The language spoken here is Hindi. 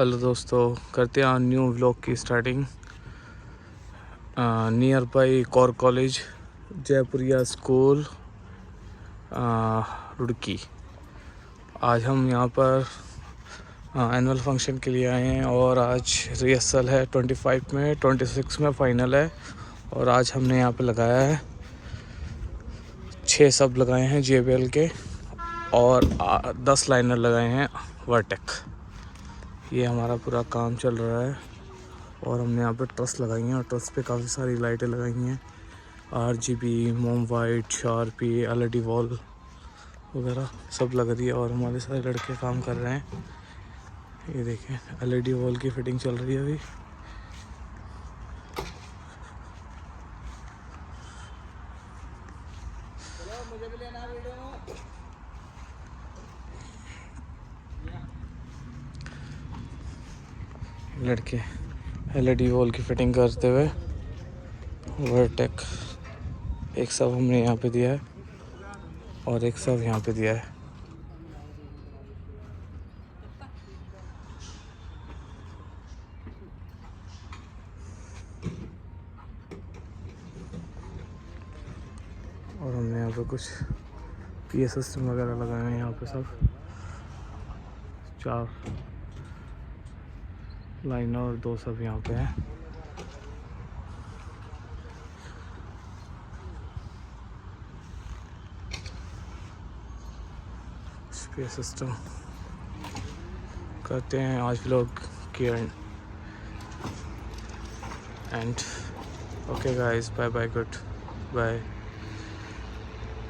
हेलो दोस्तों, करते हैं न्यू व्लॉग की starting. Near by Kaur college, Jaipuria school, Roorkee. आज हम यहाँ पर एनुअल फंक्शन के लिए आए हैं और आज रिहर्सल है 25 में, 26 में फाइनल है। और आज हमने यहाँ पे लगाया है 6 सब लगाए हैं JBL के और 10 लाइनर लगाए हैं वर्टेक। ये हमारा पूरा काम चल रहा है और हमने यहाँ पे ट्रस लगाई हैं और ट्रस पे काफ़ी सारी लाइटें लगाई हैं, RGB, मोम वाइट, शार्पी, LED वॉल वगैरह सब लग रही है। और हमारे सारे लड़के काम कर रहे हैं। ये देखें, LED वॉल की फिटिंग चल रही है अभी। लड़के LED वॉल की फिटिंग करते हुए वर्टेक एक सब हमने यहाँ पे दिया है और एक सब यहाँ पे दिया है। और हमने यहाँ पे कुछ PA सिस्टम वगैरह लगाए हैं। यहाँ पे सब 4 लाइन और 2 सब यहाँ पे हैं। PA सिस्टम करते हैं आज व्लॉग की end okay guys, bye bye, good bye.